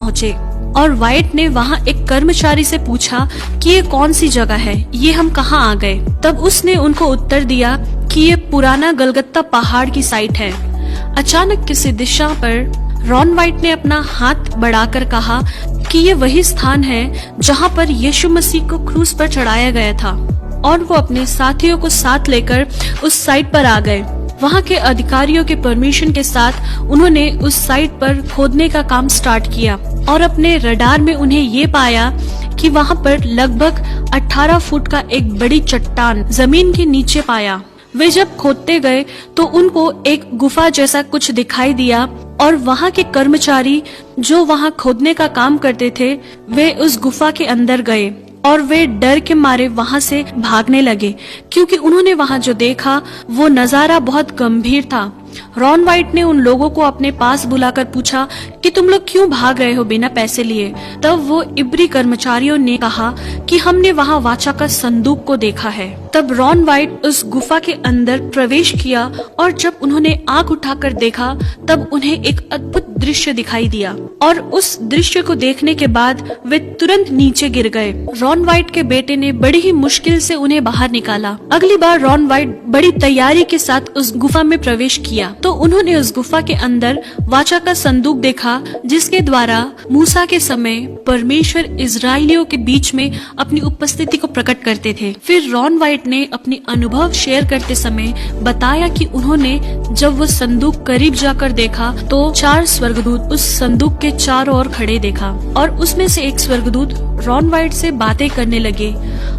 पहुँचे और वाइट ने वहाँ एक कर्मचारी से पूछा कि ये कौन सी जगह है, ये हम कहाँ आ गए। तब उसने उनको उत्तर दिया कि ये पुराना गलगत्ता पहाड़ की साइट है। अचानक किसी दिशा पर रॉन वाइट ने अपना हाथ बढ़ाकर कहा कि ये वही स्थान है जहाँ पर यीशु मसीह को क्रूस पर चढ़ाया गया था, और वो अपने साथियों को साथ लेकर उस साइट पर आ गए। वहाँ के अधिकारियों के परमिशन के साथ उन्होंने उस साइट पर खोदने का काम स्टार्ट किया और अपने रडार में उन्हें ये पाया कि वहाँ पर लगभग 18 फुट का एक बड़ी चट्टान जमीन के नीचे पाया। वे जब खोदते गए तो उनको एक गुफा जैसा कुछ दिखाई दिया और वहाँ के कर्मचारी जो वहाँ खोदने का काम करते थे वे उस गुफा के अंदर गए और वे डर के मारे वहाँ से भागने लगे, क्योंकि उन्होंने वहाँ जो देखा वो नजारा बहुत गंभीर था। रॉन वाइट ने उन लोगों को अपने पास बुलाकर पूछा कि तुम लोग क्यों भाग रहे हो बिना पैसे लिए। तब वो इब्री कर्मचारियों ने कहा कि हमने वहाँ वाचा का संदूक को देखा है। तब रॉन वाइट उस गुफा के अंदर प्रवेश किया और जब उन्होंने आंख उठाकर देखा तब उन्हें एक अद्भुत दृश्य दिखाई दिया और उस दृश्य को देखने के बाद वे तुरंत नीचे गिर गए। रॉन वाइट के बेटे ने बड़ी ही मुश्किल से उन्हें बाहर निकाला। अगली बार रॉन वाइट बड़ी तैयारी के साथ उस गुफा में प्रवेश किया तो उन्होंने उस गुफा के अंदर वाचा का संदूक देखा, जिसके द्वारा मूसा के समय परमेश्वर इजरायलियों के बीच में अपनी उपस्थिति को प्रकट करते थे। फिर रॉन वाइट ने अपनी अनुभव शेयर करते समय बताया कि उन्होंने जब वो संदूक करीब जाकर देखा तो 4 स्वर्गदूत उस संदूक के चारों ओर खड़े देखा और उसमें से एक स्वर्गदूत रॉन वाइट से बातें करने लगे।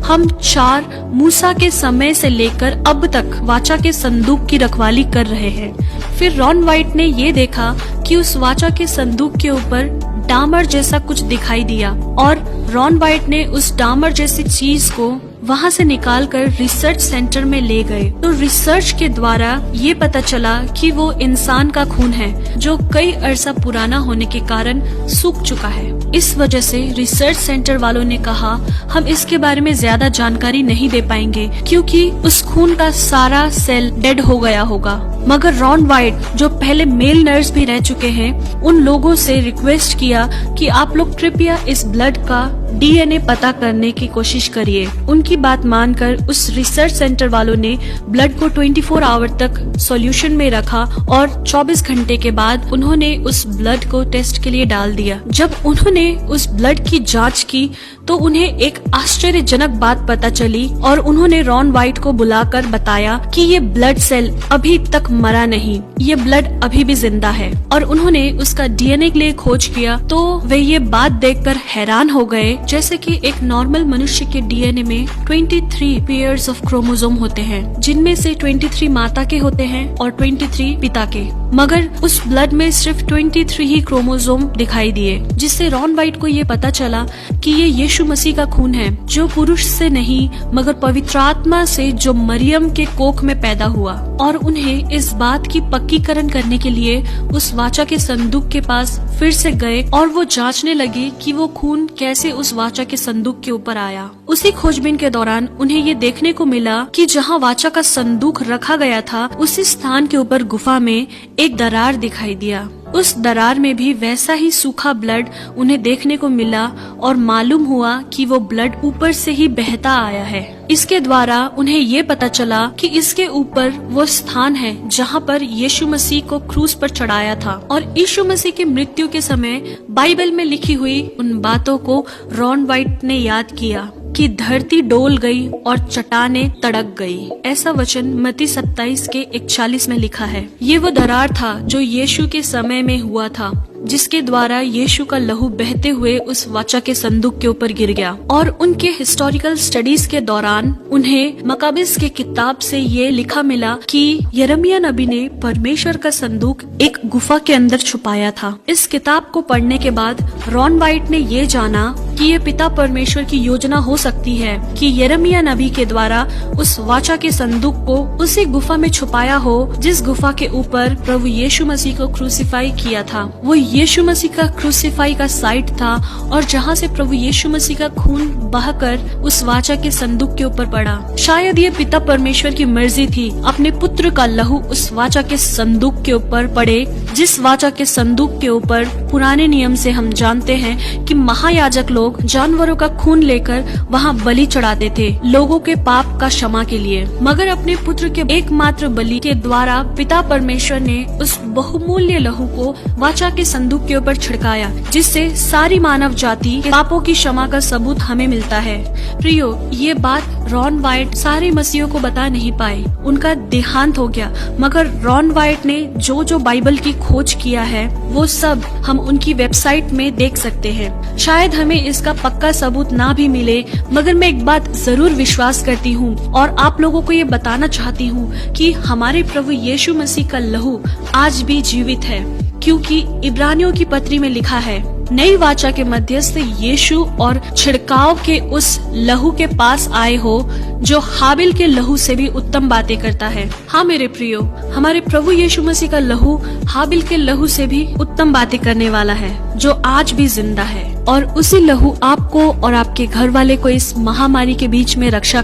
हम 4 मूसा के समय से लेकर अब तक वाचा के संदूक की रखवाली कर रहे हैं। फिर रॉन वाइट ने ये देखा कि उस वाचा के संदूक के ऊपर डामर जैसा कुछ दिखाई दिया और रॉन वाइट ने उस डामर जैसी चीज को वहाँ से निकालकर रिसर्च सेंटर में ले गए। तो रिसर्च के द्वारा ये पता चला कि वो इंसान का खून है जो कई अरसा पुराना होने के कारण सूख चुका है। इस वजह से रिसर्च सेंटर वालों ने कहा हम इसके बारे में ज्यादा जानकारी नहीं दे पाएंगे क्योंकि उस खून का सारा सेल डेड हो गया होगा। मगर रॉन वाइट जो पहले मेल नर्स भी रह चुके हैं उन लोगों से रिक्वेस्ट किया कि आप लोग कृपया इस ब्लड का DNA पता करने की कोशिश करिए। उनकी बात मानकर उस रिसर्च सेंटर वालों ने ब्लड को 24 आवर तक सॉल्यूशन में रखा और 24 घंटे के बाद उन्होंने उस ब्लड को टेस्ट के लिए डाल दिया। जब उन्होंने उस ब्लड की जांच की तो उन्हें एक आश्चर्यजनक बात पता चली और उन्होंने रॉन वाइट को बुलाकर बताया कि ये ब्लड सेल अभी तक मरा नहीं, ये ब्लड अभी भी जिंदा है। और उन्होंने उसका DNA के लिए खोज किया तो वे ये बात देखकर हैरान हो गए जैसे कि एक नॉर्मल मनुष्य के DNA में 23 पेयर्स ऑफ क्रोमोसोम होते हैं, जिनमें से 23 माता के होते हैं और 23 पिता के, मगर उस ब्लड में सिर्फ 23 ही क्रोमोसोम दिखाई दिए, जिससे रॉन वाइट को ये पता चला कि ये यीशु मसीह का खून है जो पुरुष से नहीं मगर पवित्र आत्मा से जो मरियम के कोख में पैदा हुआ। और उन्हें इस बात की पक्कीकरण करने के लिए उस वाचा के संदूक के पास फिर से गए और वो जांचने लगे कि वो खून कैसे उस वाचा के संदूक के ऊपर आया। उसी खोजबीन के दौरान उन्हें ये देखने को मिला कि जहाँ वाचा का संदूक रखा गया था उसी स्थान के ऊपर गुफा में एक दरार दिखाई दिया। उस दरार में भी वैसा ही सूखा ब्लड उन्हें देखने को मिला और मालूम हुआ कि वो ब्लड ऊपर से ही बहता आया है। इसके द्वारा उन्हें ये पता चला कि इसके ऊपर वो स्थान है जहाँ पर यीशु मसीह को क्रूस पर चढ़ाया था और यीशु मसीह की मृत्यु के समय बाइबल में लिखी हुई उन बातों को रॉन वाइट ने याद किया कि धरती डोल गई और चट्टानें तड़क गई। ऐसा वचन मत्ती 27 के 41 में लिखा है। ये वो दरार था जो यीशु के समय में हुआ था, जिसके द्वारा यीशु का लहू बहते हुए उस वाचा के संदूक के ऊपर गिर गया। और उनके हिस्टोरिकल स्टडीज के दौरान उन्हें मकाबिस के किताब से ये लिखा मिला कि यिर्मयाह नबी ने परमेश्वर का संदूक एक गुफा के अंदर छुपाया था। इस किताब को पढ़ने के बाद रॉन वाइट ने ये जाना कि ये पिता परमेश्वर की योजना हो सकती है कि यिर्मयाह नबी के द्वारा उस वाचा के संदूक को उसी गुफा में छुपाया हो जिस गुफा के ऊपर प्रभु यीशु मसीह को क्रूसीफाई किया था। वो यीशु मसीह का क्रूसीफाई का साइट था और जहाँ से प्रभु यीशु मसीह का खून बहकर उस वाचा के संदूक के ऊपर पड़ा। शायद ये पिता परमेश्वर की मर्जी थी अपने पुत्र का लहू उस वाचा के संदूक के ऊपर पड़े, जिस वाचा के संदूक के ऊपर पुराने नियम से हम जानते हैं कि महायाजक लोग जानवरों का खून लेकर वहाँ बलि चढ़ाते थे लोगों के पाप का क्षमा के लिए। मगर अपने पुत्र के एकमात्र बलि के द्वारा पिता परमेश्वर ने उस बहुमूल्य लहू को वाचा के संदूक के ऊपर छिड़काया, जिससे सारी मानव जाति के पापों की क्षमा का सबूत हमें मिलता है। प्रियो, ये बात रॉन वाइट सारे मसीहों को बता नहीं पाए, उनका देहांत हो गया। मगर रॉन वाइट ने जो बाइबल की खोज किया है वो सब हम उनकी वेबसाइट में देख सकते हैं। शायद हमें इसका पक्का सबूत ना भी मिले, मगर मैं एक बात जरूर विश्वास करती हूँ और आप लोगों को ये बताना चाहती हूँ कि हमारे प्रभु यीशु मसीह का लहू आज भी जीवित है, क्योंकि इब्रानियों की पत्री में लिखा है, नई वाचा के मध्यस्थ यीशु और छिड़काव के उस लहू के पास आए हो जो हाबिल के लहू से भी उत्तम बातें करता है। हाँ मेरे प्रियो, हमारे प्रभु यीशु मसीह का लहू हाबिल के लहू से भी उत्तम बातें करने वाला है, जो आज भी जिंदा है। और उसी लहू आपको और आपके घर वाले को इस महामारी के बीच में रक्षा